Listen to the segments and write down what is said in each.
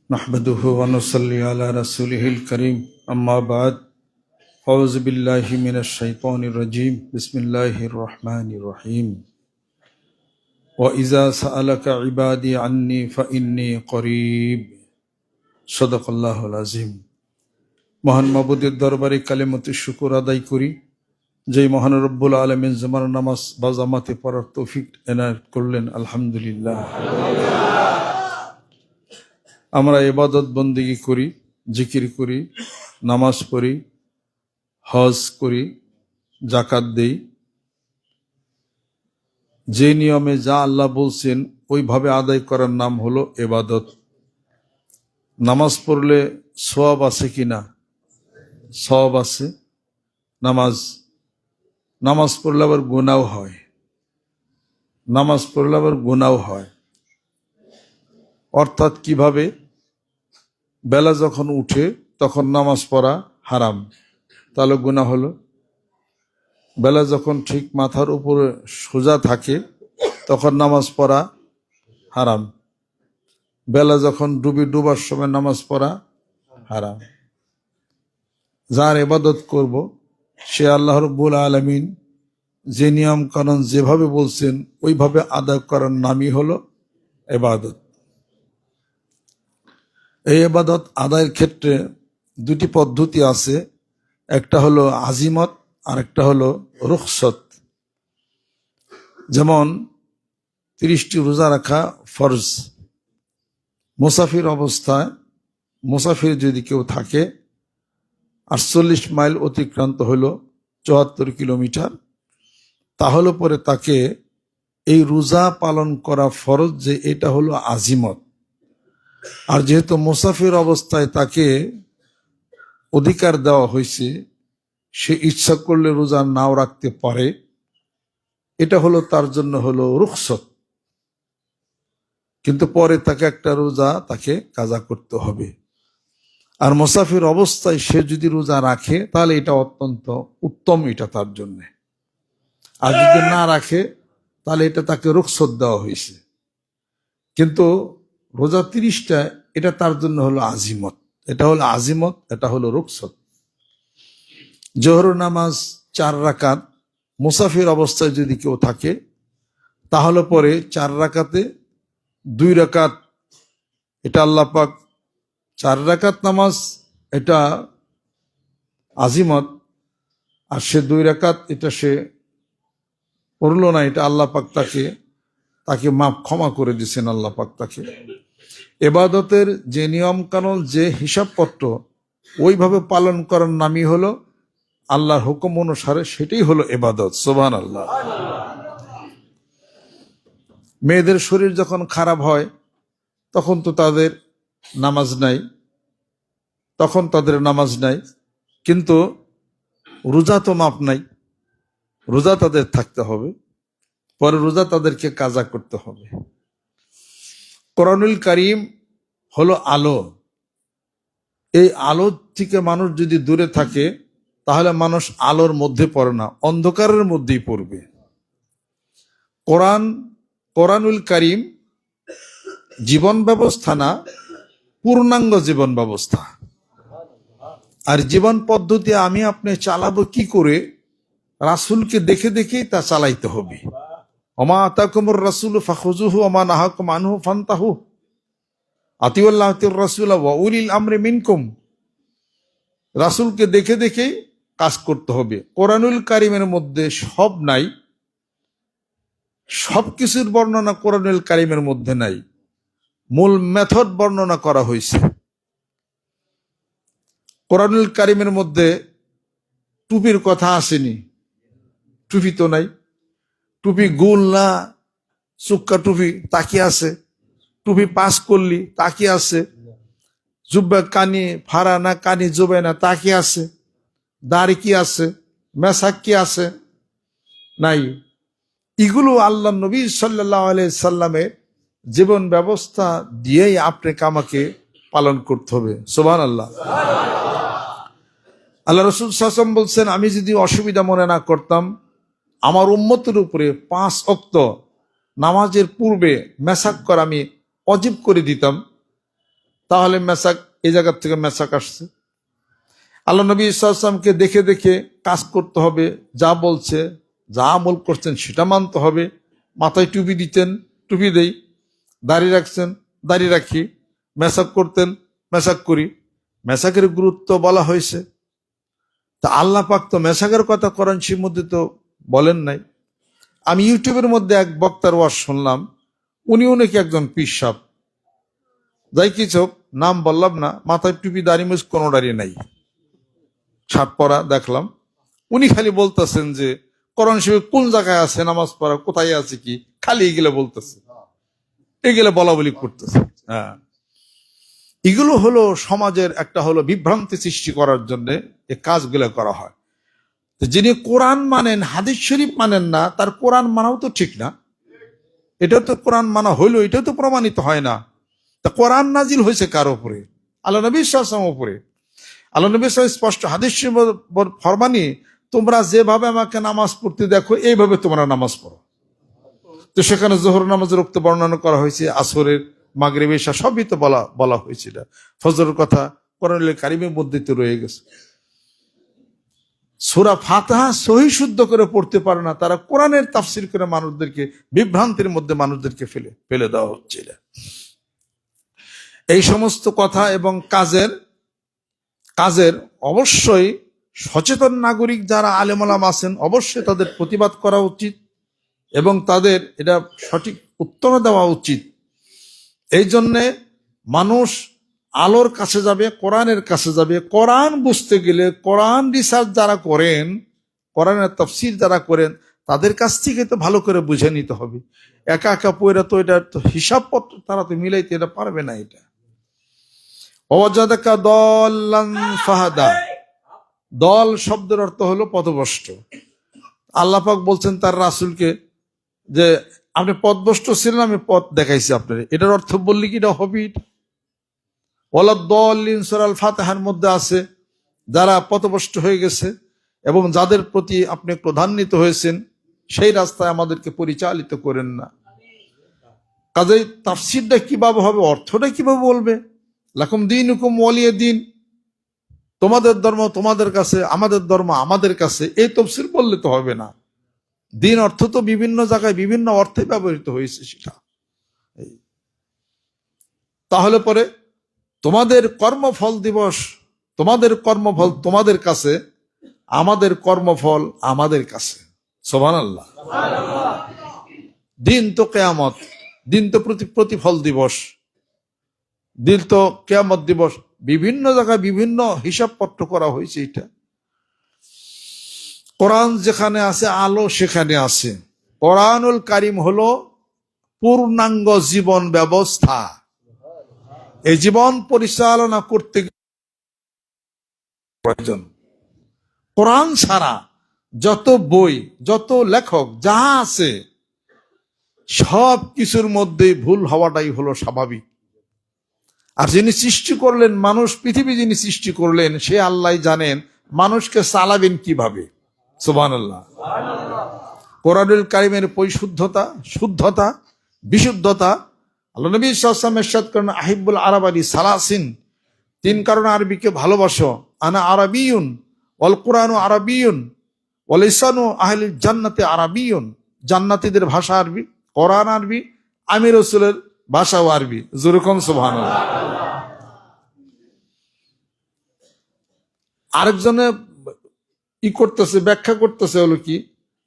नहमदुहु व नुसल्ली अला रसूलिहिल करीम अम्मा बाद औज़ु बिल्लाहि मिनश शैतानिर रजीम बिस्मिल्लाहिर रहमानिर रहीम व इज़ा सअलका इबादी अन्नी फइन्नी करीब सदकाल्लाहुल आज़ीम। মহান মাবুদের দরবারে কালিমাতে শুকর আদায় করি যে মহান রব্বুল আলামিন জমার নামাজ বা জামাতে পড়ার তৌফিক এনায়েত করলেন, আলহামদুলিল্লাহ। আমরা ইবাদত বন্দেগী করি, জিকির করি, নামাজ পড়ি, হজ করি, যাকাত দেই, যে নিয়মে যা আল্লাহ বলছেন ওইভাবে আদায় করার নাম হলো ইবাদত। নামাজ পড়লে সওয়াব আছে কিনা? সওয়াব আছে। নামাজ পড়লে আবার গুনাহও হয়, নামাজ পড়লে আবার গুনাহও হয়। অর্থাৎ কিভাবে? বেলা যখন উঠে তখন নামাজ পড়া হারাম, তাহলে গুনাহ হলো। বেলা যখন ঠিক মাথার উপরে সোজা থাকে তখন নামাজ পড়া হারাম। বেলা যখন ডুবার সময় নামাজ পড়া হারাম। যার ইবাদত করব সে আল্লাহ রাব্বুল আলামিন যে নিয়ম কানুন যেভাবে বলছেন ওইভাবে আদায় করার নামই হলো ইবাদত। এই ইবাদত আদায়ের ক্ষেত্রে দুটি পদ্ধতি আছে, একটা হলো আজিমত আর একটা হলো রুখসত। যেমন 30টি রোজা রাখা ফরজ। মুসাফির অবস্থায়, মুসাফির যদি কেউ থাকে, 48 মাইল অতিক্রান্ত হলো 74 কিলোমিটার, তাহলে পরে তাকে এই রোজা পালন করা ফরজ, যে এটা হলো আজিমত। আর যেহেতু মুসাফির অবস্থায় তাকে অধিকার দেওয়া হয়েছে, সে ইচ্ছা করলে রোজা নাও রাখতে পারে, এটা হলো তার জন্য হলো রুখসত। কিন্তু পরে তাকে একটা রোজা তাকে কাজা করতে হবে। আর মুসাফির অবস্থায় সে যদি রোজা রাখে তাহলে এটা অত্যন্ত উত্তম, এটা তার জন্য। আর যদি না রাখে তাহলে এটা তাকে রুখসত দেওয়া হয়েছে। কিন্তু রোজা 30টা এটা তার জন্য হলো আজিমত। এটা হলো আজিমত, এটা হলো রুখসত। জোহর নামাজ 4 রাকাত মুসাফির অবস্থায় যদি কেউ থাকে তাহলে পরে 4 রাকাতে 2 রাকাত, এটা আল্লাহ পাক 4 রাকাত নামাজ এটা আজিমত, আর সে 2 রাকাত এটা সে পড়লো না, এটা আল্লাহ পাক তাকে মাফ ক্ষমা করে দিয়েছেন। আল্লাহ পাক তাকে ইবাদতের যে নিয়ম কানুন, যে হিসাবপত্র ওইভাবে পালন করার নামই হলো আল্লাহর হুকুম অনুসারে, সেটাই হলো ইবাদত। সুবহানাল্লাহ। মেয়েদের শরীর যখন খারাপ হয় তখন তো তাদের নামাজ নাই, কিন্তু রোজা তো মাপ নাই, রোজা তাদের থাকতে হবে, পরে রোজা তাদেরকে কাজা করতে হবে। কোরআনুল কারীম হলো আলো। এই আলো থেকে মানুষ যদি দূরে থাকে তাহলে মানুষ আলোর মধ্যে পড়ে না, অন্ধকারের মধ্যেই পড়বে। কোরআনুল কারীম জীবন ব্যবস্থা না, পূর্ণাঙ্গ জীবন ব্যবস্থা। আর জীবন পদ্ধতি আমি আপনি চালাবো কি করে? রাসূলকে দেখে দেখেই তা চালাইতে হবে। ওমা আতাকুমুর রাসূলু ফাখুযুহু ওয়া মা নাহাকুম আনহু ফান্তাহু আতিউল্লাহ ওয়া রাসূল ওয়া উলিল আমরি মিনকুম। রাসূলকে দেখে দেখেই কাজ করতে হবে। কোরআনুল কারীমের মধ্যে সব নাই, সবকিছুর বর্ণনা কোরআনুল কারীমের মধ্যে নাই, মূল মেথড বর্ণনা করা হয়েছে। কোরআনুল কারীমের মধ্যে টুপির কথা আসেনি, টুপি তো নাই। টুপি গোল না চুক্কা টুপি তা কি আছে? টুপি পাস করলি তা কি আছে? জুব্বা কানি ফাড়া না কানি জুবে না তা কি আছে? দাড়ি কি আছে? মেসাক কি আছে? নাই। এগুলো আল্লাহ নবী সাল্লাল্লাহু আলাইহি সাল্লামের জীবন ব্যবস্থা দিয়েই আপনাকে আমাকে পালন করতে হবে। সুবহানাল্লাহ। আল্লাহ রাসূল সাল্লাল্লাহু আলাইহি ওয়াসাল্লাম বলছেন, আমি যদি অসুবিধা মনে না করতাম, আমার উম্মতের উপরে 5 ওয়াক্ত নামাজের পূর্বে মেসাক করা আমি ওয়াজিব করে দিতাম, তাহলে মেসাক, এই জায়গার থেকে মেসাক আসছে। আল্লাহ নবী সাল্লাল্লাহু আলাইহি ওয়াসাল্লামকে দেখে দেখে কাজ করতে হবে, যা বলছে, যা আমল করছেন সেটা মানতে হবে। মাথায় টুপি দিতেন, টুপি দেই, দাড়ি রাখছেন, দাড়ি রাখি, মেসাক করতেন, মেসাক করি। মেসাকের গুরুত্ব বলা হয়েছে। তা আল্লাহ পাক তো মেসাকের কথা কোরআন শরীফের মধ্যে তো বলেন নাই। আমি ইউটিউবের মধ্যে এক বক্তার ওয়াজ শুনলাম, উনিও নাকি একজন পীর সাহেব, যাই কিছু নাম বললাম না, মাথায় টুপি, দাড়ি মুছ কোনো দাড়ি নাই, শার্ট পরা দেখলাম। উনি খালি বলতেছেন যে কোরআন শরীফে কোন জায়গায় আছে নামাজ পড়া, কোথায় আছে কি, খালি এগুলো বলতেছে, এগুলো বলা বলি করতেছে। হ্যাঁ, এগুলো হলো সমাজের একটা হলো বিভ্রান্তি সৃষ্টি করার জন্য এই কাজগুলো করা হয়। তো যিনি কোরআন মানেন, হাদিস শরীফ মানেন না, তার কোরআন মানাও তো ঠিক না। এটা তো কোরআন মানা হইলো, এটাও তো প্রমাণিত হয় না। তা কোরআন নাজিল হয়েছে কার উপরে? আল্লাহ নবী সাল্লাল্লাহু আলাইহি ওয়াসাল্লামের উপরে। আল্লাহ নবী সাল্লাল্লাহু আলাইহি ওয়াসাল্লাম স্পষ্ট হাদিস শরীফে ফরমানি, তোমরা যেভাবে আমাকে নামাজ পড়তে দেখো এইভাবে তোমরা নামাজ পড়ো। তো সেখানে জোহর নামাজের উক্ত বর্ণনা করা হয়েছে, আসরের, মাগরিব, ইশা সবই তো বলা হয়েছিল। ফজরের কথা কোরআনুল কারীমের মধ্যে তো রয়ে গেছে। সূরা ফাতিহা সহি শুদ্ধ করে পড়তে পারে না, তারা কোরআনের তাফসীর করে মানুষদেরকে বিভ্রান্তির মধ্যে মানুষদেরকে ফেলে দেওয়া হচ্ছিল। এই সমস্ত কথা এবং কাজের অবশ্যই সচেতন নাগরিক যারা আলেম ওলামা আছেন, অবশ্যই তাদের প্রতিবাদ করা উচিত এবং তাদের এটা সঠিক উত্তর দেওয়া উচিত। এই জন্যে মানুষ আলোর কাছে যাবে, কোরআনের কাছে যাবে। কোরআন বুঝতে গেলে কোরআন রিসার্চ যারা করেন, কোরআনের তাফসীর যারা করেন, তাদের কাছ থেকে তো ভালো করে বুঝে নিতে হবে। একা একা পয়রা তো এটা তো হিসাবপত্র তারা তো মিলাইতে এটা পারবে না। এটা ওয়াজাদাকা দাল্লান ফাহাদা, দল শব্দের অর্থ হলো পথভ্রষ্ট। আল্লাহ পাক বলছেন তার রাসূলকে যে আপনি পথভ্রষ্ট ছিলেন, আমি পথ দেখাইছি আপনার। এটার অর্থ বললি কি এটা হবে? ওয়ালাদ-দাল্লিন সূরা আল ফাতিহার মধ্যে আছে যারা পথভ্রষ্ট হয়ে গেছে এবং যাদের প্রতি আপনি ক্রোধান্বিত হয়েছেন, সেই রাস্তায় আমাদেরকে পরিচালিত করেন না। কাজেই তাফসীরটা কিভাবে হবে, অর্থটা কিভাবে বলবে? লাকুম দীনুকুম ওয়ালিয়া দীন, তোমাদের ধর্ম তোমাদের কাছে, আমাদের ধর্ম আমাদের কাছে, এই তাফসীর বললে তো হবে না। দিন অর্থ তো বিভিন্ন জায়গায় বিভিন্ন অর্থে ব্যবহৃত হয়েছে সেটা। তাহলে পরে তোমাদের কর্মফল দিবস, তোমাদের কর্মফল তোমাদের কাছে, আমাদের কর্মফল আমাদের কাছে। সুবহানাল্লাহ। দিন তো কিয়ামত, দিন তো প্রতিফল দিবস, দিন তো কিয়ামত দিবস। বিভিন্ন জায়গায় বিভিন্ন হিসাবপত্র করা হয়েছে। এটা কোরআন যেখানে আছে আলো সেখানে আছে। কোরআনুল কারীম হলো পূর্ণাঙ্গ জীবন ব্যবস্থা। এই জীবন পরিচালনা করতে প্রয়োজন। কোরআন ছাড়া যত বই, যত লেখক যা আছে, সব কিছুর মধ্যে ভুল হওয়াটাই হলো স্বাভাবিক। আর যিনি সৃষ্টি করলেন মানুষ, পৃথিবী যিনি সৃষ্টি করলেন, সে আল্লাহ জানেন মানুষকে চালাবেন কিভাবে। সুবহানাল্লাহ। কোরআনুল কারীমের পরিশুদ্ধতা, শুদ্ধতা, বিশুদ্ধতা। আল্লাহ নবী সাল্লাল্লাহু আলাইহি ওয়াসাল্লাম ইরশাদ করেন, আহিব্বুল আরাবানি সালাসিন, তিন কারণে আরবিকে ভালোবাসো। আনা আরাবিয়ুন ওয়াল কুরআনু আরাবিয়ুন ওয়া লিসানু আহলিল জান্নাতি আরাবিয়ুন, জান্নাতীদের ভাষা আরবি, কোরআন আরবি, আমি রাসূলের ভাষাও আরবি। যেরকম সুবহানাল্লাহ। আরেকজনে করতেছে, ব্যাখ্যা করতেছে হলো কি,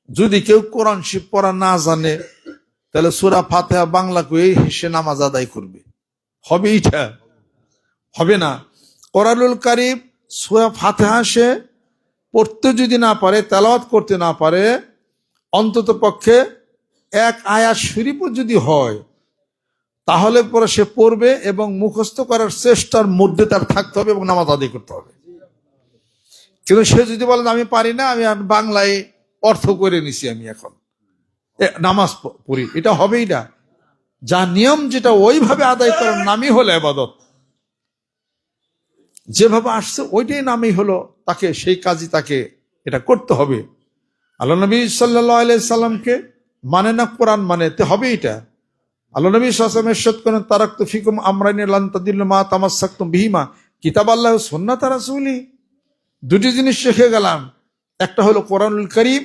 যদি কেউ কোরআন শরীফ পড়া না জানে তাহলে সূরা ফাতিহা বাংলা কই সে নামাজ আদায় করবে, হবে? এটা হবে না। কোরআনুল কারীম সূরা ফাতিহা সে পড়তে যদি না পারে, তেলাওয়াত করতে না পারে, অন্তত পক্ষে এক আয়াত শরীফও যদি হয়, তাহলে পরে সে পড়বে এবং মুখস্থ করার চেষ্টার মধ্যে তার থাকতে হবে এবং নামাজ আদায় করতে হবে। কিন্তু সে যদি বলে আমি পারি না, আমি বাংলায় অর্থ করে নিছি, আমি এখন নামাজ পড়ি, এটা হবেই না। যা নিয়ম, যেটা ওইভাবে আদায় করার নামই হলো ইবাদত। যেভাবে আসছে ওইটাই নামই হলো তাকে, সেই কাজই তাকে এটা করতে হবে। আল্লাহ নবী সাল্লাল্লাহু আলাইহি সাল্লামকে মানে না কোরআন মানে, তে হবে এটা। আল্লাহ নবী সাল্লাল্লাহু আলাইহি ওয়াসাল্লাম ইরশাদ করেন, তারাকতু ফিকুম আমরাইন লান তাদিল্লু মা তামাসসাকতুম বিহিমা কিতাবাল্লাহি ওয়া সুন্নাত রাসূলি। দুটি জিনিস শিখে গেলাম, একটা হলো কোরআনুল কারীম,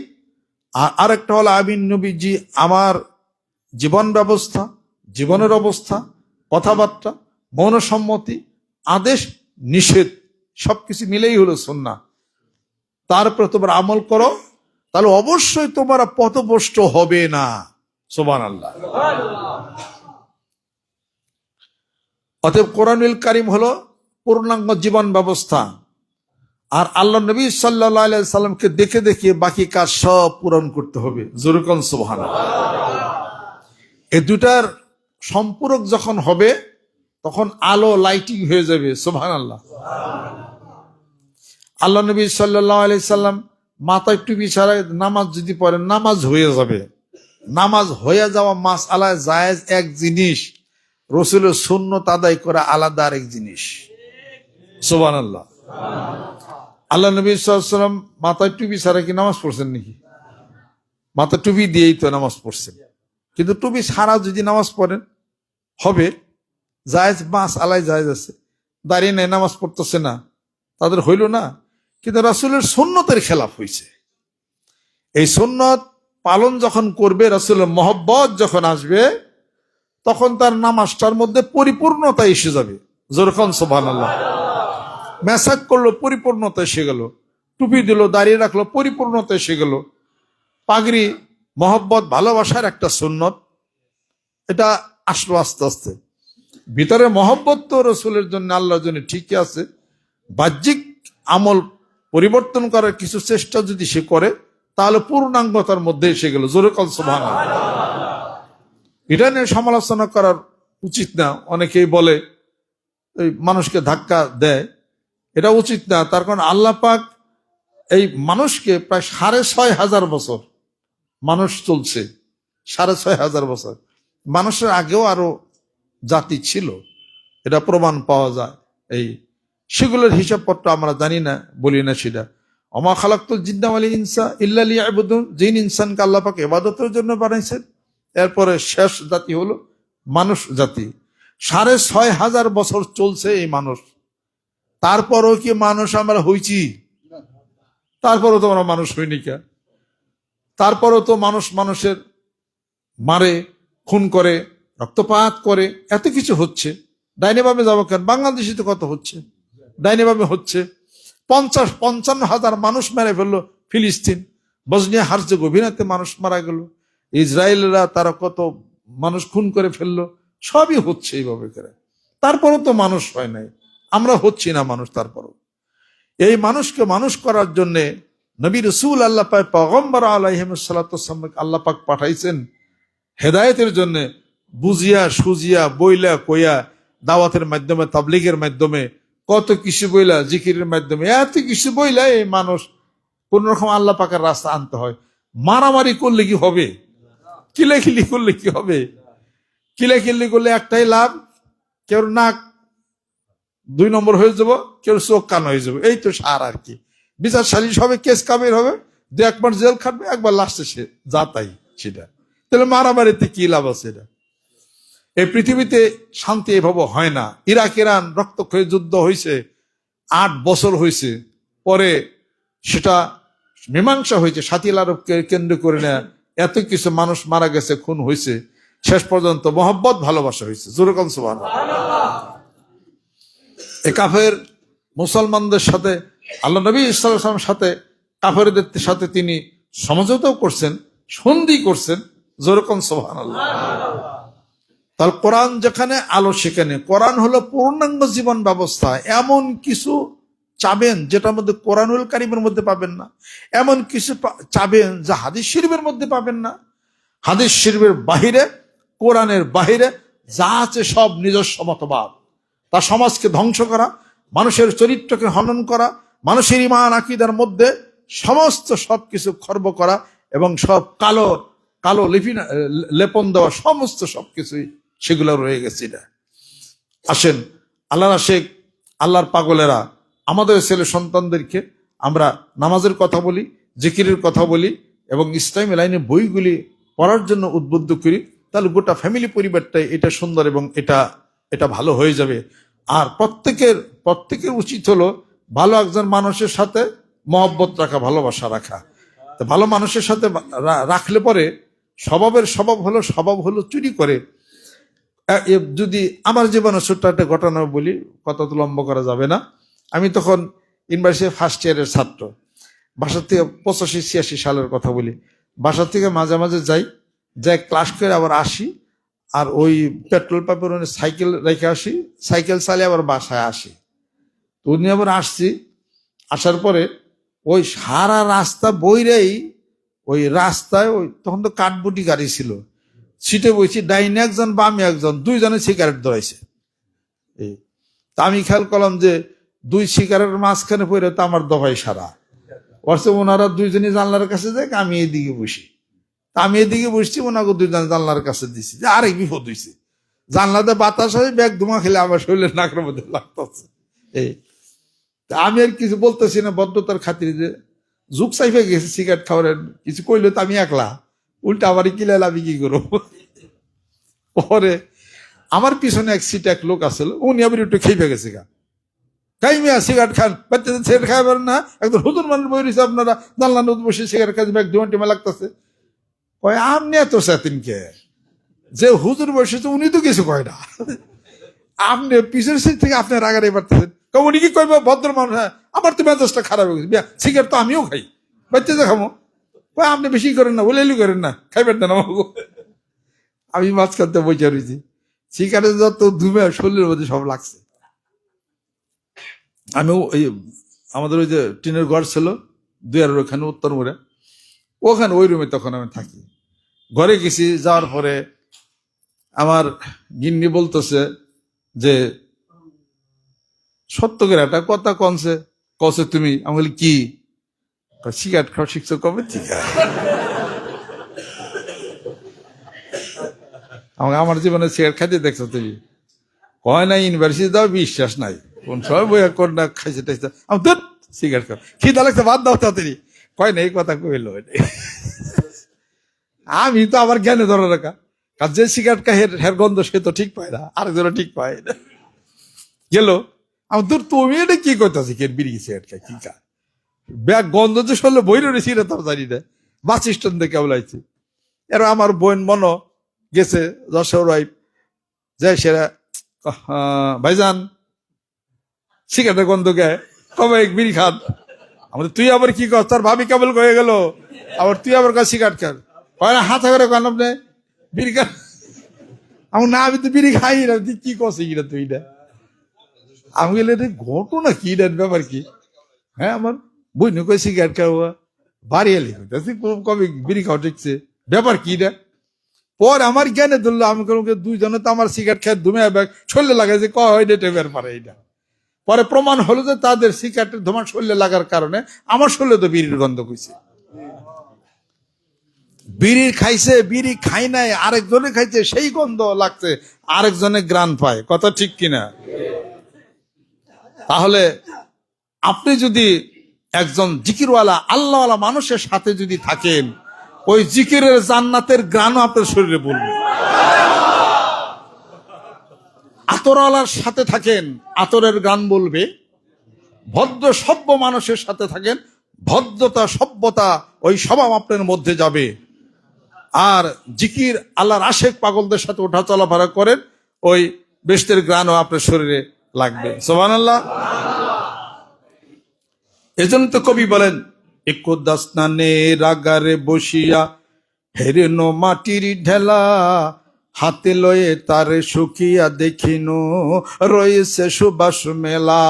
আর একটা হলো আমি নবীজি আমার জীবন ব্যবস্থা, জীবনের অবস্থা, কথাবার্তা, মৌনসম্মতি, আদেশ নিষেধ সবকিছু মিলেই হলো সুন্নাহ। তারপরে তোমরা আমল করো, তাহলে অবশ্যই তোমরা পথভ্রষ্ট হবে না। সুবহানাল্লাহ। অতএব কোরআনুল কারীম হলো পূর্ণাঙ্গ জীবন ব্যবস্থা, আর আল্লাহ নবী সাল্লাল্লাহু আলাইহি সাল্লামকে দেখে দেখে বাকি কাজ সব পূরণ করতে হবে। জোরে কোন সুবহানাল্লাহ। এই দুটার সম্পূরক যখন হবে তখন আলো লাইটিং হয়ে যাবে। সুবহানাল্লাহ। আল্লাহ নবী সাল্লাল্লাহু আলাইহি সাল্লাম মাথায় টুপি ছাড়া নামাজ যদি পড়েন নামাজ হয়ে যাবে। নামাজ হয়ে যাওয়া মাসআলা জায়েজ এক জিনিস, রাসূলের সুন্নাত আদায় করা আলাদা আরেক জিনিস। সুবহানাল্লাহ। আল্লাহ নবী সাল্লাল্লাহু আলাইহি সাল্লাম মাথায় টুপি ছাড়া কি নামাজ পড়ছেন নাকি? মাথা টুপি দিয়েই তো নামাজ পড়ছেন, কিন্তু টুপি ছাড়া যদি নামাজ পড়েন হবে জায়েজ, মাসআলায় জায়েজ আছে। দাঁড়িয়ে নেই নামাজ পড়তেছে না, তাদের হইল না, কিন্তু রাসূলের সুন্নতের খেলাফ হয়েছে। এই সুন্নত পালন যখন করবে, রাসূলের মহব্বত যখন আসবে, তখন তার নামাজটার মধ্যে পরিপূর্ণতা এসে যাবে। যেরকম সুবহানাল্লাহ। মেসাজ করলো, পরিপূর্ণতা এসে গেল। টুপি দিল, দাঁড়িয়ে রাখলো, পরিপূর্ণতা এসে গেল। পাগড়ি মহব্বত ভালোবাসার একটা সুন্নত, এটা আসলো আস্তে আস্তে। ভিতরে মহব্বত তো রসুলের জন্য, আল্লাহর জন্য ঠিকই আছে, বাহ্যিক আমল পরিবর্তন করার কিছু চেষ্টা যদি সে করে, তাহলে পূর্ণাঙ্গতার মধ্যে এসে গেল। জোরে কল সুবহানাল্লাহ। এটা নিয়ে সমালোচনা করার উচিত না। অনেকেই বলে এই মানুষকে ধাক্কা দেয়, এটা উচিত না। তার কারণ আল্লাহ পাক এই মানুষকে প্রায় 6,500 বছর মানুষ চলছে, 6,500 বছর। মানুষের আগেও আরো জাতি ছিল, এটা প্রমাণ পাওয়া যায়। এই সেগুলোর হিসাবপত্র আমরা জানি না, বলি না সেটা। ওমা খালাকতুল জিন্না ওয়াল ইনসা ইল্লা লিয়াবুদুন, জিন ইনসানকে আল্লাহ পাক ইবাদতের জন্য বানাইছেন। এরপরে শেষ জাতি হলো মানুষ জাতি। 6,500 বছর চলছে এই মানুষ। তারপরও কি মানুষ আমরা হইছি? তারপরও তো আমরা মানুষ হইনি কে? তারপরও তো মানুষ মানুষের মারে, খুন করে, রক্তপাত করে, এত কিছু হচ্ছে। ডাইনে বামে যাবো কেন? বাংলাদেশে তো কত হচ্ছে, ডাইনে বামে হচ্ছে। 50-55 মানুষ মেরে ফেললো ফিলিস্তিন, বসনিয়া হার্জেগোভিনাতে মানুষ মারা গেল, ইসরায়েলরা তারা কত মানুষ খুন করে ফেললো। সবই হচ্ছে এইভাবে করে। তারপরও তো মানুষ হয় নাই, আমরা হচ্ছি না মানুষ। তারপরও এই মানুষকে মানুষ করার জন্য নবী রাসূল আল্লাহ পাক পয়গম্বর আলাইহিস সালাতু ওয়াস সালাম আল্লাহ পাক পাঠাইছেন হেদায়েতের জন্য। বুঝিয়া সুজিয়া বইলা কইয়া, দাওয়াতের মাধ্যমে, তাবলীগের মাধ্যমে, কত কিছু বইলা, জিকিরের মাধ্যমে, এত কিছু বইলা এই মানুষ কোন রকম আল্লাহ পাকের রাস্তা আনতে হয়। মারামারি করলে কি হবে? কিলাকিলি করলে কি হবে? কিলাকিলি করলে একটাই লাভ, কেউ নাক 2 নম্বর হয়ে যাব, কেউ চোখ কান হয়ে যাবে, এই তো সার আর কি। বিচার সালিশ হবে, কেস কাবির হবে, 2-1 মাস জেল খাটবে, একবার লাস্টে সে যা তাই সেটা। তাহলে মারামারিতে কি লাভ আছে? এটা এই পৃথিবীতে শান্তি এভাবে হয় না। ইরাক ইরান রক্তক্ষয়ী যুদ্ধ হয়েছে, 8 বছর হয়েছে, পরে সেটা মীমাংসা হয়েছে। শাতিল আরবকে কেন্দ্র করে না এত কিছু মানুষ মারা গেছে, খুন হয়েছে, শেষ পর্যন্ত মহব্বত ভালোবাসা হয়েছে। জোরে কোন সুবহানাল্লাহ। এ কাফের মুসলমানদের সাথে আল্লাহ নবী সাল্লাল্লাহু আলাইহি ওয়াসাল্লামের সাথে কাফেরদের সাথে তিনি সমঝোতাও করছেন, সন্ধি করছেন। জোরে কোন সুবহানাল্লাহ। তাহলে কোরআন যেখানে, আলো সেখানে। কোরআন হলো পূর্ণাঙ্গ জীবন ব্যবস্থা। এমন কিছু চাবেন যেটার মধ্যে কোরআনুল কারীমের মধ্যে পাবেন না, এমন কিছু চাবেন যা হাদিস শরীফের মধ্যে পাবেন না। হাদিস শরীফের বাহিরে, কোরআনের বাহিরে যা আছে সব নিজস্ব মতবাদ। তা সমাজকে ধ্বংস করা, মানুষের চরিত্রকে হনন করা, মানুষের ঈমান আকীদার মধ্যে সমস্ত সবকিছু খর্ব করা, এবং সব কালো কালো লেপন দেওয়া, সমস্ত সবকিছুই সেগুলো রয়ে গেছে। এটা আসেন আল্লাহর আশিক, আল্লাহর পাগলেরা, আমাদের ছেলে সন্তানদেরকে আমরা নামাজের কথা বলি, জিকিরের কথা বলি, এবং ইসলামী লাইনে বইগুলি পড়ার জন্য উদ্বুদ্ধ করি। তাহলে গোটা ফ্যামিলি পরিবারটাই এটা সুন্দর এবং এটা এটা ভালো হয়ে যাবে। আর প্রত্যেকের উচিত হলো ভালো একজন মানুষের সাথে মহব্বত রাখা, ভালোবাসা রাখা। তো ভালো মানুষের সাথে রাখলে পরে স্বভাব হলো চুরি করে। যদি আমার জীবনে ছোট্ট একটা ঘটনা বলি, কথা তো লম্বা করা যাবে না। আমি তখন ইউনিভার্সিটি ফার্স্ট ইয়ারের ছাত্র। বাসা থেকে 85-86 সালের কথা বলি। বাসা থেকে মাঝে মাঝে যাই ক্লাস করে আবার আসি, আর ওই পেট্রোল পাম্পের সাইকেল রেখে আসি, সাইকেল চালিয়ে আবার বাসায় আসি। তো উনি আবার আসার পরে ওই সারা রাস্তা বইরেই ওই রাস্তায় তখন তো কাঠবুটি গাড়ি ছিল, সিটে বইছি, ডাইনে একজন বামে একজন, দুইজনে সিগারেট ধরাইছে। তা আমি খেয়াল করলাম যে 2 সিগারেটের মাঝখানে পড়ে তো আমার দফাই সারা। অর্থে ওনারা দুইজনই জানলার কাছে যায়, আমি এইদিকে বসি। আমি এদিকে বসছি, ওনাকে দুইজন জানলার কাছে দিছি, যে আরেক বিপদ হয়েছে। জানলাতে বাতাস হয়, ব্যাগ ধোঁয়া খেলে আমার শরীরের নাকের মধ্যে লাগতেছে। আমি আর কিছু বলতেছি না, ভদ্রতার খাতিরে, যে যুগ চাইফে গেছে সিগারেট খাওয়ার, কিছু কইলে তো আমি একলা, উল্টা আমার কিলাইলে আমি কি করবো। পরে আমার পিছনে এক সিটে এক লোক আসল, উনি আবার একটু খেয়ে গেছে গা, খাই মিয়া সিগারেট খান, বাচ্চাদের সিগারেট খাই পারেন না, একদম হুজুর মানুষ বই রয়েছে আপনারা, জানলা নতুন বসে সিগারেট খাচ্ছে, ব্যাগ ধোঁয়া টিমা লাগতেছে। কয় আপনি এত চেতিনকে, যে হুজুর বসেছে উনি তো কিছু কয় না, আপনি পিছনের সিট থেকে আপনি রাগারে পারতেছেন। উনি কি কইব ভদ্র মানুষ, হ্যাঁ আমার তো মেজাজটা খারাপ হয়ে গেছে, সিগারেট তো আমিও খাই, বাচ্চাদের খামো, আপনি বেশি করেন না, বলে করেন না, খাইবেন না আমাকে। আমি মাঝখানতে বসে রয়েছি, সিগারেট যত ধুমে শরীরের মধ্যে সব লাগছে। আমি ওই আমাদের ওই যে টিনের ঘর ছিল 2 ওখানে উত্তর মোড়ে, ওখানে ওই রুমে তখন আমি থাকি। ঘরে গেছি, যাওয়ার পরে আমার গিন্নি বলতেছে যে সত্য করে একটা কথা কছে তুমি। আমি বলি কি? সিগারেট খাওয়া শিখছো কবে থেকে? আমার জীবনে সিগারেট খাইতে দেখছো তুমি? কয় না ইউনিভার্সিটি দাও, বিশ্বাস নাই, কোন সময় বই কোন না খাইছে টাইছে। আমি তো সিগারেট খাও, খিদা লাগছে, বাদ দাও তাড়াতাড়ি। কয় না এই কথা কইল। আমি তো আবার জ্ঞানে ধরে রাখা, কারণ যে সিগারেট খাই হের গন্ধ সে তো ঠিক পায় না, আরেকজনও ঠিক পায় না। গেল, আমি তোর তুমি এটা কি করতেছি, কে বিড়ি সিগারেট খাই কি কা ব্যাগ গন্ধ যে সরলে বই রয়েছি, এটা তো জানি না। বাস স্ট্যান্ড থেকে বলাইছি। এর আমার বোন মনো গেছে যশোর ওয়াইফ, যাই সেরা ভাইজান সিগারেটের গন্ধ গায়ে, কবে বিড়ি খান। আমাদের তুই আবার কি কর, তার ভাবি কেবল হয়ে গেল, আবার তুই আবার সিগারেট খান, কয় না হাতে করে কান আপনি বিড়ি খান। আমার না, আমি তো বিড়ি খাই না, তুই কি করছিস কিনা তুই না। আমি গেলে ঘটনা কি, ব্যাপার কি? হ্যাঁ, আমার বই নয় সিগারেট খাওয়া বাড়ি এলি, কবে বিড়ি খাওয়া ঠিকছে, ব্যাপার কি না। পর আমার জ্ঞানে ধরলো, আমি দুইজনে তো আমার সিগারেট খেয়ে ধুমে ব্যাগ শরীরে লাগাইছে, কয় টেবের পারে এইটা। পরে প্রমাণ হলো যে তাদের সিগারেটের ধোঁয়া শরীরে লাগার কারণে আমার শরীরে তো বিড়ির গন্ধ কইছে। বিড়ি খাইছে, বিড়ি খাই নাই, আরেকজনে খাইছে, সেই গন্ধ লাগছে, আরেকজনে গ্রান পায়। কথা ঠিক কিনা? তাহলে আপনি যদি একজন জিকিরওয়ালা আল্লাহওয়ালা মানুষের সাথে যদি থাকেন, ওই জিকিরের জান্নাতের গ্রানও আপনার শরীরে বলবে। আতরওয়ালার সাথে থাকেন, আতরের গান বলবে। ভদ্র সভ্য মানুষের সাথে থাকেন, ভদ্রতা সভ্যতা ওই স্বভাব আপনার মধ্যে যাবে। আর জিকির আল্লাহর আশেক পাগলদের সাথে ওঠা চলাফেরা করেন, ওই বেহেশতের গ্রানও আপনার শরীরে লাগবে। সুবহানাল্লাহ। এজন্য তো কবি বলেন, একদা স্নানে রাগারে বসিয়া হেরেন মাটির ঢেলা, হাতে লয়ে তারে শুকিয়া দেখিন রয়েছে সুবাস মেলা।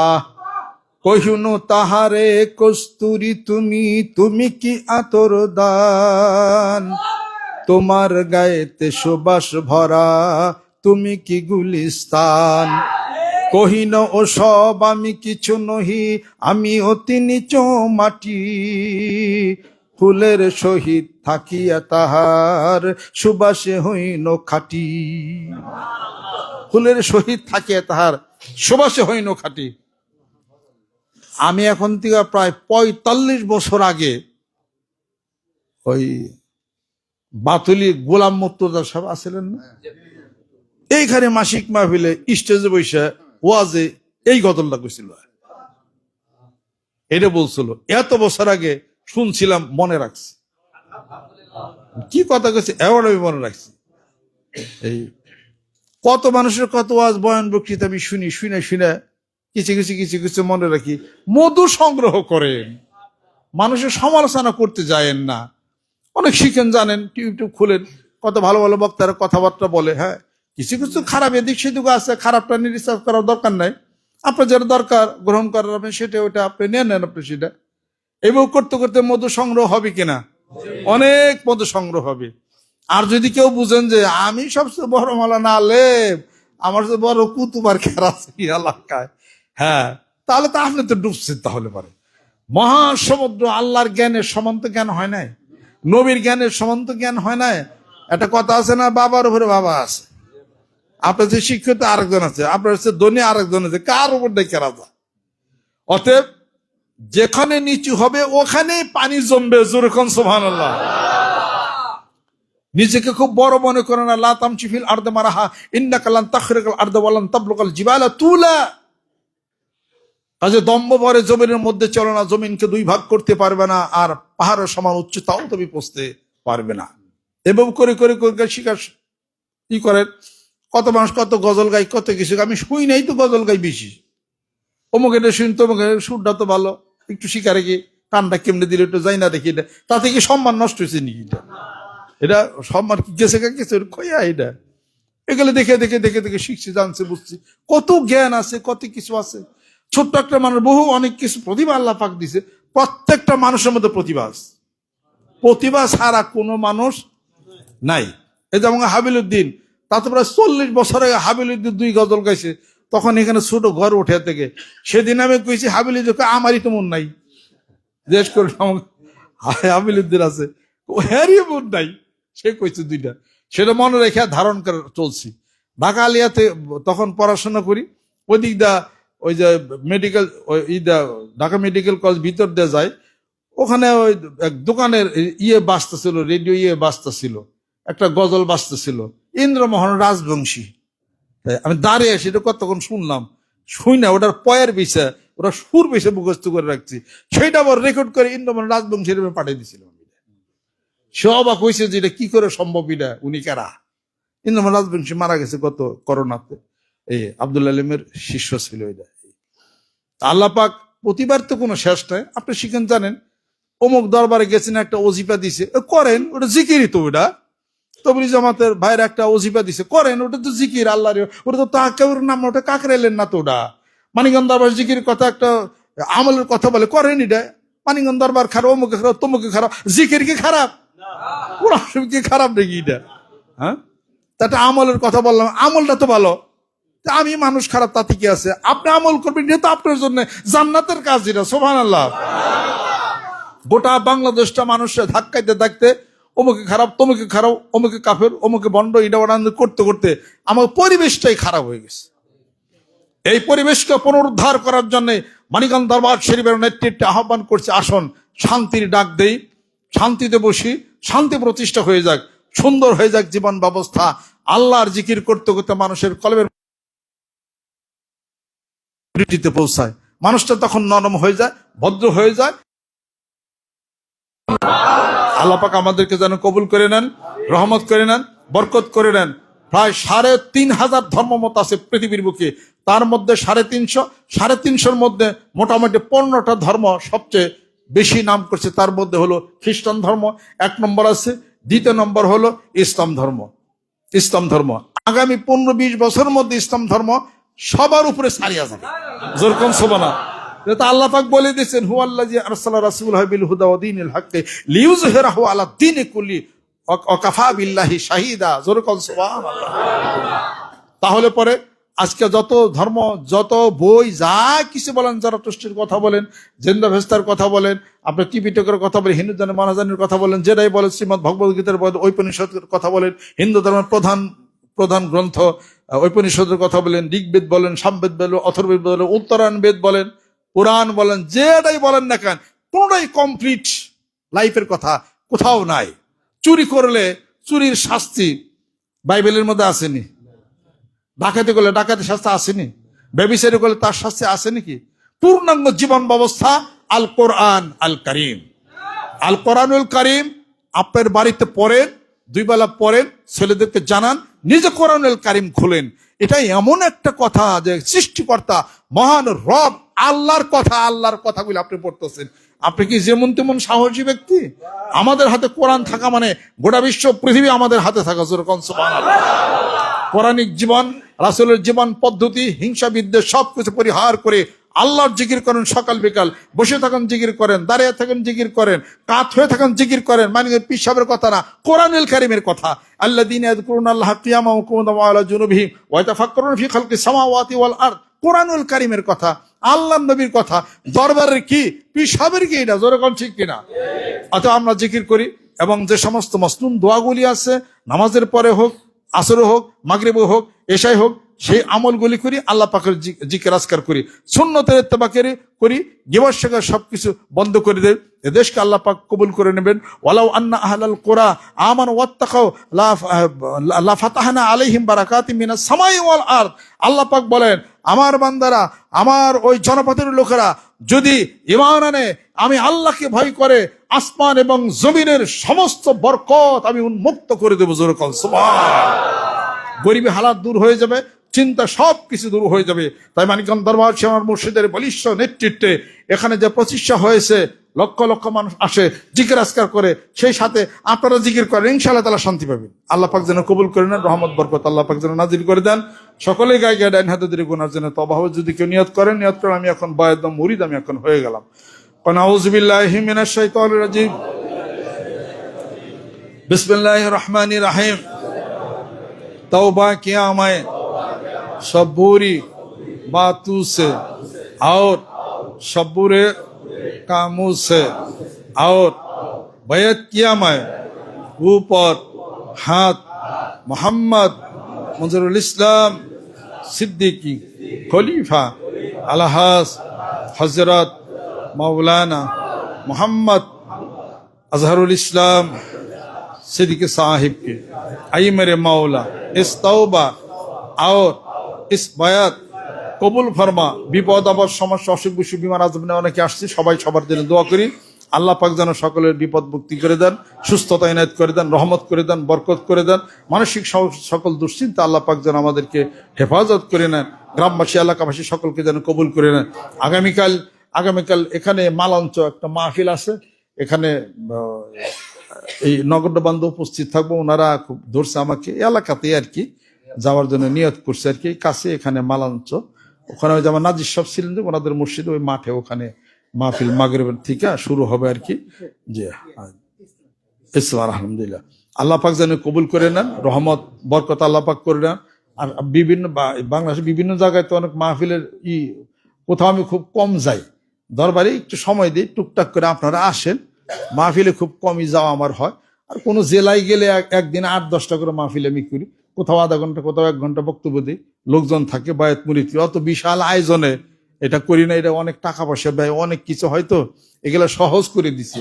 কহিনু তাহারে কস্তুরি তুমি, তুমি কি আতর দান, তোমার গায়েতে সুবাস ভরা, তুমি কি গুলিস্তান। কহিন ও সব আমি কিছু নহি, আমি অতি নিচ মাটি, ফুলের সহিত থাকিয়া তাহার সুবাসে হইন খাটি। ফুলের সহিত থাকিয়া তাহার সুবাসে হইন খাটি। আমি এখন থেকে প্রায় 45 বছর আগে ওই বাতুলি গোলাম মুর্তজা সাহেব আছিলেন না? এইখানে মাসিক মাহফিলে স্টেজে বসে ওয়াজে এই গজলটা কইছিল, এটা বলছিল। এত বছর আগে শুনছিলাম, মনে রাখছি। কি কথা কইছে এবার আমি মনে রাখছি। এই কত মানুষের কত ওয়াজ বয়ান বক্তৃতা আমি শুনি, শুনে শুনে কিছু কিছু কিছু কিছু মনে রাখি। মধু সংগ্রহ করেন, মানুষের সমালোচনা করতে যায়েন না। অনেক শিখেন, জানেন, ইউটিউব খুলেন, কত ভালো ভালো বক্তারা কথাবার্তা বলে। হ্যাঁ, কিছু কিছু খারাপ এদিক সেদিক আছে, খারাপটা নিয়ে রিসার্চ করার দরকার নাই। আপনার যেটা দরকার গ্রহণ করার, আপনি সেটা ওটা আপনি নেন, আপনি সেটা। এবং করতে করতে মধু সংগ্রহ হবে কিনা, অনেক মধু সংগ্রহ হবে। আর যদি কেউ বুঝেন যে আমি সবচেয়ে বড় মাওলানা আলেম, আমার যে বড় কুতুব আর খেরা আছে এলাকায়, হ্যাঁ, তাহলে তো আপনি তো ডুবছেন। তাহলে পারে মহাসমুদ্র আল্লাহর জ্ঞানের সমান্ত জ্ঞান হয় নাই, নবীর জ্ঞানের সমান্ত জ্ঞান হয় নাই। একটা কথা আছে না, বাবার উপরে বাবা আছে। আপনার যে শিক্ষিত আরেকজন আছে, আপনার হচ্ছে ধনী আরেকজন আছে, কার উপর ডেকে রাজা। অতএব যেখানে নিচু হবে ওখানে পানি জমবে। যেরকম সুবহানাল্লাহ। নিজেকে খুব বড় মনে করে না। লা তামশি ফিল আরদি মারাহা ইন্নাকা লান তাখরিকাল আরদা ওয়া লান তাবলুগাল জিবালা তুলা। কাজে দম্ভ ভরে জমিনের মধ্যে চলো না, জমিনকে দুই ভাগ করতে পারবে না, আর পাহাড়ের সমান উচ্চতাও তুমি পৌঁছতে পারবে না। এবং করে করে করে শিকার কি করেন, কত মানুষ কত গজল গাই, কত কিছু। আমি শুই নাই তো গজল গাই বেশি, অমুক এটা শুন, তমুক সুরটা তো ভালো, একটু শিকারে গিয়ে কানটা কেমনে দিলে একটু যাই না দেখি, এটা তাতে কি সম্মান নষ্ট হয়েছে নাকি? এটা সম্মান গেছে গেছে খয়া। এটা এগুলো দেখে দেখে দেখে দেখে শিখছি, জানছি, বুঝছি, কত জ্ঞান আছে, কত কিছু আছে। ছোট্ট একটা মানুষ, বহু অনেক কিছু প্রতিভা আল্লাহ পাক দিছে। প্রত্যেকটা মানুষের মধ্যে প্রতিভা আছে, প্রতিভা ছাড়া কোনো মানুষ নাই। এই যেমন হাবিলুদ্দিন, তাতে প্রায় 40 বছর আগে হাবিলুদ্দিন 2 গজল গাইছে, তখন এখানে ছোট ঘর উঠে থেকে। সেদিন আমি কইছি হাবিলুদ্দিন, আমারই তো মন নাই। জিজ্ঞেস করে হাবিলুদ্দিন আছে, ও হ্যারই মন নাই। সে কইছে 2টা, সেটা মনে রেখে ধারণ করে চলছি। ঢাকা আলিয়াতে তখন পড়াশোনা করি, ওই দিক দা ওই যে মেডিকেল ঢাকা মেডিকেল কলেজ ভিতর দিয়ে যায়, ওখানে ওই এক দোকানের বাজতেছিল, রেডিও বাজতেছিল, একটা গজল বাজতেছিল, ইন্দ্রমোহন রাজবংশী। আমি দাঁড়িয়ে সেটা কতক্ষণ শুনলাম, শুই না ওটার পয়ের বিষয়, ওরা সুর বিষয় মুখস্থ করে রাখছি, সেইটা আবার রেকর্ড করে ইন্দ্রমোহন রাজবংশীর পাঠিয়ে দিয়েছিলাম। সে অবাক হয়েছে যে এটা কি করে সম্ভব, এটা উনি কারা। ইন্দ্রমোহন রাজবংশী মারা গেছে গত করোনাতে, এই আব্দুল আলিমের শিষ্য ছিল। এটা আল্লাহ পাক প্রতিবার তো কোনো শেষ নাই। আপনি শিখেন, জানেন, অমুক দরবারে গেছেন, একটা ওজিফা দিছে, করেন, ওটা জিকিরই তো। ওটা তবলি জামাতের ভাইয়ের একটা ওজিফা দিছে, করেন, ওটা তো জিকির আল্লাহর, ওটা তো তাকের নাম, ওটা কাকরাইলেন না তো। ওটা মানিকগঞ্জ দরবার জিকির কথা, একটা আমলের কথা বলে, করেন। এটা মানিকগঞ্জ দরবার খারাপ, অমুকে খারাপ, তমুকে খারাপ, জিকির কি খারাপ? কোরআন কি খারাপ নাকি এটা? হ্যাঁ, তাতে আমলের কথা বললাম, আমলটা তো ভালো। আমি মানুষ খারাপ, তাতে কি আছে? আপনি আমল করবেন, এটা তো আপনার জন্য জান্নাতের কাজ। এটা সুবহানাল্লাহ। গোটা বাংলাদেশটা মানুষের ধাক্কাইতে থাকতে, অমুকে খারাপ, তমুকে খারাপ, অমুকে কাফের, অমুকে বন্ড, এটা করতে করতে আমার পরিবেশটাই খারাপ হয়ে গেছে। এই পরিবেশকে পুনরুদ্ধার করার জন্য মানিকগঞ্জ দরবার শরীফের নেতৃত্বে আহ্বান করছে, আসুন শান্তির ডাক দেই, শান্তিতে বসি, শান্তি প্রতিষ্ঠা হয়ে যাক, সুন্দর হয়ে যাক জীবন ব্যবস্থা। আল্লাহর জিকির করতে করতে মানুষের কলবের পৌঁছায়, মানুষটা তখন নরম হয়ে যায়, ভদ্র হয়ে যায়। আল্লাহ পাক আমাদেরকে যেন কবুল করে নেন, রহমত করে নেন, বরকত করে নেন। প্রায় 3,500 ধর্মমত আছে পৃথিবীর বুকে, তার মধ্যে 350 মধ্যে মোটামুটি 15টা ধর্ম সবচেয়ে বেশি নাম করছে। তার মধ্যে হলো খ্রিস্টান ধর্ম 1 নম্বর আছে, 2 নম্বর হলো ইসলাম ধর্ম। ইসলাম ধর্ম আগামী 15-20 বছরের মধ্যে ইসলাম ধর্ম সবার উপরে ছাড়িয়ে যাবে। যেরকম সুবহানাল্লাহ, আল্লাহ পাক বলে দিয়েছেন, হুয়াল্লাযী আরসালা রাসূলাহু বিল হুদা ওয়া দীনিল হাক্কি লিইয়ুযহিরাহু আলা দীনি কুল্লি ওয়া কাফা বিল্লাহি শাহীদা। যেরকম সুবহানাল্লাহ। তাহলে পরে আজকে যত ধর্ম, যত বই, যা কিছু বলেন, জারাতুস্ত্রের কথা বলেন, জেন্দা ভেস্তার কথা বলেন, আপনি ত্রিপিটকের কথা বলেন, হিন্দু ধর্মের মহাযানের কথা বলেন, যেটাই বলেন, শ্রীমদ্ ভগবদ গীতার বলেন, ঔপনিষদের কথা বলেন, হিন্দু ধর্মের প্রধান গ্রন্থ ঔপনিষদের কথা বলেন, ঋগ্বেদ বলেন, সামবেদ বলেন, অথর্ববেদ বলেন, উত্তরায়ণ বেদ বলেন, পুরাণ বলেন, যেটাই বলেন না কেন, কোনটাই কমপ্লিট লাইফের কথা কোথাও নাই। চুরি করলে চুরির শাস্তি বাইবেলের মধ্যে আসেনি? ডাকাতি করলে ডাকাতি শাস্তি আসেনি? ব্যভিচারী করলে তার শাস্তি আসে নাকি? পূর্ণাঙ্গ জীবন ব্যবস্থা আল কোরআন আল কারিম। আল কোরআনুল কারিম আপনার বাড়িতে পড়েন, 2 বেলা পড়েন, ছেলেদেরকে জানান, নিজে কোরআনুল কারিম খুলেন। এটা এমন একটা কথা যে সৃষ্টিকর্তা মহান রব আল্লাহর কথাগুলো আপনি পড়তেছেন। আপনি কি যেমন তেমন সাহসী ব্যক্তি? আমাদের হাতে কোরআন থাকা মানে গোটা বিশ্ব পৃথিবী আমাদের হাতে থাকা। সুবহানাল্লাহ। কোরআনিক জীবন, রাসূলের জীবন পদ্ধতি, হিংসা বিদ্বেষ সবকিছু পরিহার করে আল্লাহর জিকির করেন। সকাল বিকাল বসে থাকেন জিকির করেন, দাঁড়িয়ে থাকেন জিকির করেন, কাত হয়ে থাকেন জিকির করেন। মানে পিসাবের কথা না, কোরআনুল কারীমের কথা। আল্লাযীনা ইয়াযকুরুনাল্লাহা কিয়ামান ওয়া কুউদান ওয়া আলা জুনুবিহিম ওয়া ইয়াতাফাক্কারুনা ফি খালকিস সামাওয়াতি ওয়াল আরদ। কোরআনুল কারীমের কথা, আল্লাহর নবীর কথা। দরবারের কি, পিসাবের কি? এটা জোরে কোন ঠিক কিনা? অতএব আমরা জিকির করি এবং যে সমস্ত মাসনুন দোয়াগুলি আছে নামাজের পরে হোক, আসরে হোক, মাগরিবে হোক, এশায় হোক, সেই আমলগুলি করি, আল্লাহ পাকের জিকির আজকার করি, সুন্নতের ইত্তেবা করি, গিবত শিকার সবকিছু বন্ধ করে দেন। এদেশকে আল্লাহ পাক কবুল করে নেবেন। ওয়ালাউ আন্না আহলাল কুরা আমানু ওয়াত্তাকাউ লা ফাতাহনা আলাইহিম বারাকাতিম মিনাস সামাই ওয়াল আরদ। আল্লাহ পাক বলেন, আমার বান্দারা, আমার ওই জনপদের লোকেরা যদি ঈমান আনে, আমি আল্লাহকে ভয় করে, আসমান এবং জমিনের সমস্ত বরকত আমি উন্মুক্ত করে দেব। জোরে বল সুবহানাল্লাহ। গরিবী হালাত দূর হয়ে যাবে, চিন্তা সবকিছু দূর হয়ে যাবে। তাই মানিকগঞ্জ দরবার আমার মুর্শিদের বলিষ্ঠ নেতৃত্বে এখানে যে প্রতিষ্ঠা হয়েছে, লক্ষ লক্ষ মানুষ আসে, জিকির আজকার করে, সেই সাথে আপনারা জিকির করেন, ইনশাআল্লাহ তাআলা শান্তি পাবেন। আল্লাহ পাক যেন কবুল করে নেন, রহমত বরকত আল্লাহ পাক যেন নাজিল করে দেন। সকলেই গায়ে গায়ে ডাইন হাতে ধরে গুনার জন্য তওবা হবে। যদি কেউ নিয়ত করেন, আমি এখন বায়দম মুরিদ, আমি এখন হয়ে গেলাম। আউযু বিল্লাহি মিনাশ শাইতানির রাজিম। বিসমিল্লাহির রহমানির রহিম। तौबा किया मैं सब बुरी बातों से और सब बुरे कामों से, और बैत किया मैं ऊपर हाथ मोहम्मद मंजरुल इस्लाम सिद्दीकी खलीफा अलहास हजरत मौलाना मोहम्मद अजहरुल इस्लाम सिद्दीकी साहिब के। आई मेरे मौला इस तौबा और इस बयात কবুল ফরমা। বিপদ আপদ সমস্যা অসুখ বিসুখ বিমার আজব নিয়ে অনেকে আসছে, সবাই সবার জন্য দোয়া করি। আল্লাহ পাক যেন সকলের বিপদ মুক্তি করে দেন, সুস্থতা ইনায়েত করে দেন, রহমত করে দেন, বরকত করে দেন। মানসিক সকল দুশ্চিন্তা আল্লাহ পাক যেন আমাদেরকে হেফাজত করে নেন। গ্রামবাসী এলাকাবাসী সকলকে যেন কবুল করে নেন। আগামীকাল এখানে মালাঞ্চ একটা মাহফিল আছে, এখানে এই নগরবান্ধব উপস্থিত থাকবো। ওনারা খুব ধরছে আমাকে এলাকাতে আর কি যাওয়ার জন্য নিয়ত করছে আর কি, কাছে এখানে মালাঞ্চ। ওখানে ওই যেমন নাজির সব ছিলেন যে ওনাদের মসজিদে, ওই মাঠে ওখানে মাহফিল মাগরিবের থেকে শুরু হবে আর কি। জি ইসলাম আলহামদুলিল্লাহ। আল্লাহ পাক যেন কবুল করে নেন, রহমত বরকত আল্লাহ পাক করে নেন। আর বিভিন্ন বাংলাদেশের বিভিন্ন জায়গায় তো অনেক মাহফিলের কোথাও আমি খুব কম যাই, দরবারে একটু সময় দিই, টুকটাক করে আপনারা আসেন। মাহফিলে খুব কমই যাওয়া আমার হয়। আর কোনো জেলায় গেলে একদিন 8-10টা করে মাহফিল আমি করি, কোথাও আধা ঘন্টা, কোথাও 1 ঘন্টা বক্তব্য দিই, লোকজন থাকে, বায়াত মুরিদ। অত বিশাল আয়োজনে এটা করি না, এটা অনেক টাকা পয়সা ব্যয়, অনেক কিছু হয়তো এগুলা সহজ করে দিছি।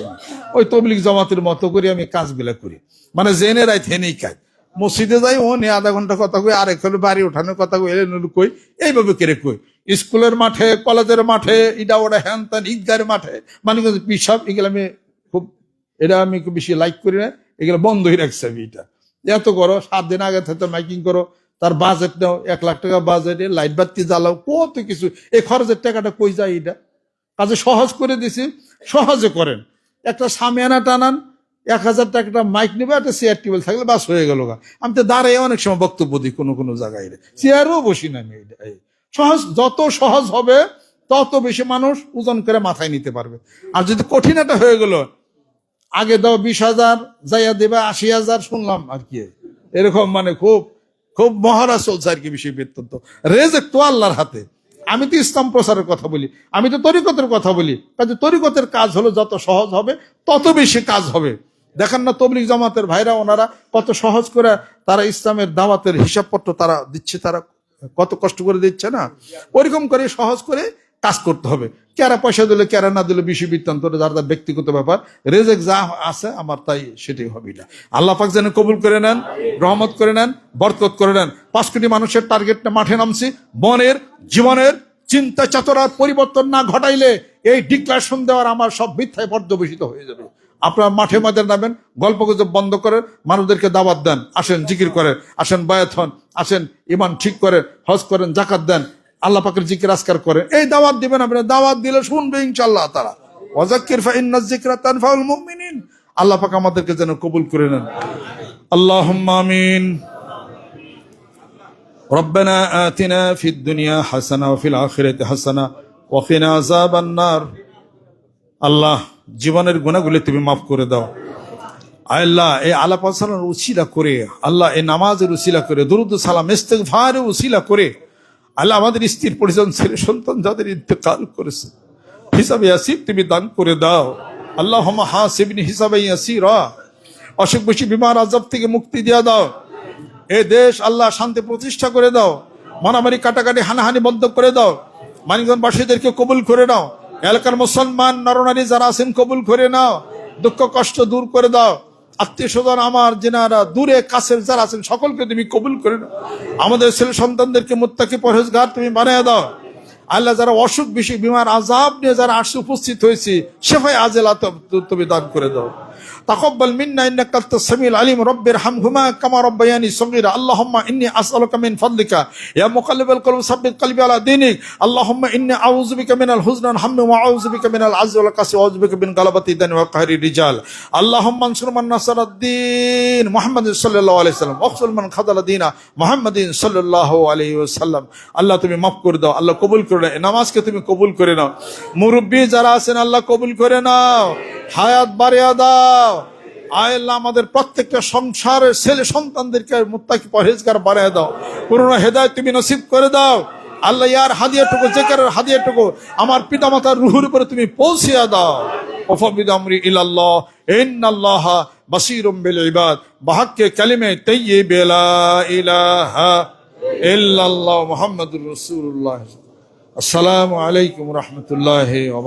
ওই তবলিগ জামাতের মতো করে আমি কাজগুলা করি, মানে জেনে রাই থেনেই কাজ। মসজিদে যাই, ও নিয়ে আধা ঘন্টা কথা কই, আর এখানে বাড়ি ওঠানোর কথা কই, কই এইভাবে কেড়ে কই। স্কুলের মাঠে, কলেজের মাঠে, ইডা ওটা হ্যান ত্যান, ঈদগাহের মাঠে, মানে পিসাব, এগুলো আমি আমি খুব বেশি লাইক করি না। এগুলো বন্ধই রাখছি আমি। এটা এত করো, 7 দিন আগে থেকে মাইকিং করো, তার বাজেট নাও, 1 লাখ টাকা বাজেটে লাইট বাতি জ্বালাও, কত কিছু। এই খরচের টাকাটা কই যায়? এটা কাজে সহজ করে দিছি, সহজে করেন। একটা সামিয়ানা টানান, 1000 টাকাটা মাইক নেবে, একটা চেয়ার টেবিল থাকলে বাস হয়ে গেল। আমি তো দাঁড়াই অনেক সময় বক্তব্য দিই কোনো জায়গায়, চেয়ারও বসি না আমি। সহজ, যত সহজ হবে তত বেশি মানুষ ওজন করে মাথায় নিতে পারবে। আর যদি কঠিন একটা হয়ে গেল, আগে দাও 20,000, যাইয়া দেবে 80,000, শুনলাম আর কি এরকম, মানে খুব খুব মহারা চলছে আর কি বিষয় বৃত্তান্ত। রেজেক তো আল্লাহর হাতে। আমি তো ইসলাম প্রচারের কথা বলি, আমি তো তরিকতের কথা বলি। কাজে তরিকতের কাজ হলো যত সহজ হবে তত বেশি কাজ হবে। দেখেন না তবলিগ জামাতের ভাইরা, ওনারা কত সহজ করে তারা ইসলামের দাওয়াতের হিসাবপত্র তারা দিচ্ছে, তারা কত কষ্ট করে দিচ্ছে না। ওইরকম করে সহজ করে কাজ করতে হবে। কারা পয়সা দিলে কারা না দিলে বিষয় বৃত্তান্ত যার যার ব্যক্তিগত ব্যাপার, রেজেক যা আছে আমার তাই সেটাই হবে না। আল্লাহ পাক যেন কবুল করে নেন, রহমত করে নেন, বরকত করে নেন। 5 কোটি মানুষের টার্গেটটা মাঠে নামছি। বনের জীবনের চিন্তা চেতনার পরিবর্তন না ঘটাইলে এই ডিক্লারেশন দেওয়ার আমার সব মিথ্যায় পর্যবেসিত হয়ে যাবে। আপনারা মাঠে মাঠে নামেন, গল্প গুজব বন্ধ করেন, মানুষদেরকে দাওয়াত দেন, আসেন জিকির করেন, আসেন বায়াত হন, আসেন ইমান ঠিক করেন, হজ করেন, জাকাত দেন, আল্লাহ পাকের জিকির আজকার করেন। এই দাওয়াত দিবেন, আপনারা দাওয়াত দিলে শুনবে ইনশাআল্লাহ তারা। ওয়াজাক্কির ফাইন্নাজ যিকরা তানফাউল মুমিনিন। আল্লাহ পাক আমাদেরকে যেন কবুল করে নেন। আল্লাহুম্মা আমিন। রব্বানা আতিনা ফিদ দুনিয়া হাসানা ওয়া ফিল আখিরাতি হাসানা ওয়া কিনা আযাবান নার। আল্লাহ জীবনের গুনাহগুলি তুমি মাফ করে দাও। আল্লাহ এই আলাপ আলোচনার উসিলা করে, আল্লাহ এই নামাজের উসিলা করে, দুরূদ সালাম ইস্তিগফারের উসিলা করে আল্লাহ আমাদের স্ত্রীর পরিজন, ছেলে সন্তান যাদের ইন্তেকাল করেছে, হিসাবে ইয়াসির তুমি দান করে দাও। আল্লাহুম্মা হাসিবনি হিসাবান ইয়াসিরা। অসুখ বেশি বিমার আযাব থেকে মুক্তি দিয়ে দাও। এই দেশ আল্লাহ শান্তি প্রতিষ্ঠা করে দাও। মারামারি কাটাকাটি হানাহানি বন্ধ করে দাও। মানিকগঞ্জবাসীদেরকে কবুল করে নাও। এলাকার মুসলমান নরনারী যারা আছেন কবুল করে নাও। দুঃখ কষ্ট দূর করে দাও। আত্মীয় স্বজন আমার যেনারা দূরে কাছের যারা আছেন সকলকে তুমি কবুল করে নাও। আমাদের ছেলে সন্তানদেরকে মুত্তাকি পরহেজগার তুমি বানিয়ে দাও। আল্লাহ যারা অসুখ বেশি বিমার আযাব নিয়ে যারা আসে উপস্থিত হয়েছি, শেফায়ে আজেলা তুমি দান করে দাও। তাকাব্বাল মিন্না ইন্নাকা আনতাস সামিউল আলিম। রব্বির হামহুমা কামা রাব্বায়ানি সগীরা। আল্লাহুম্মা ইন্নী আসআলুকা মিন ফাদলিকা ইয়া মুকাল্লিবাল কুলুব সাব্বিত কলবি আলা দীনিক। আল্লাহুম্মা ইন্নী আউযু বিকা মিনাল হুজনি ওয়াল হাম্মি ওয়া আউযু বিকা মিনাল আজজি ওয়াল কাসি ওয়া আউযু বিকা মিন গালাবাতি দানি ওয়া কাহরি রিজাল। আল্লাহুম্মা আনসুর মান নাসারাদ-দীন মুহাম্মাদিন সাল্লাল্লাহু আলাইহি ওয়াসাল্লাম ওয়াখযুল মান খাযালা দীনা মুহাম্মাদিন সাল্লাল্লাহু আলাইহি ওয়াসাল্লাম। আল্লাহ তুমি মাফ করে দাও, আল্লাহ কবুল করে নাও। নামাজকে তুমি কবুল করে নাও। মুরব্বি যারা আছেন আল্লাহ কবুল করে নাও, হায়াত বাড়িয়ে দাও। আয় আল্লাহ আমাদের প্রত্যেকটা সংসারের ছেলে সন্তানদেরকে মুত্তাকি পরহেজগার বানিয়ে দাও। পুরনো হেদায়েত তুমি নসিব করে দাও। আল্লাহ ইয়ার হাদিয়াটুকু, জিকিরের হাদিয়াটুকু আমার পিতামাতার রুহের উপরে তুমি পৌঁছিয়ে দাও। ওয়াফাবিদ আমরি ইলাল্লাহ ইন্নাল্লাহা বাসীরুম বিল ইবাদ। বাহাক্কে কালিমে তাইয়্যিব লা ইলাহা ইল্লাল্লাহ মুহাম্মাদুর রাসূলুল্লাহ। আসসালামু আলাইকুম ওয়া রাহমাতুল্লাহি ওয়া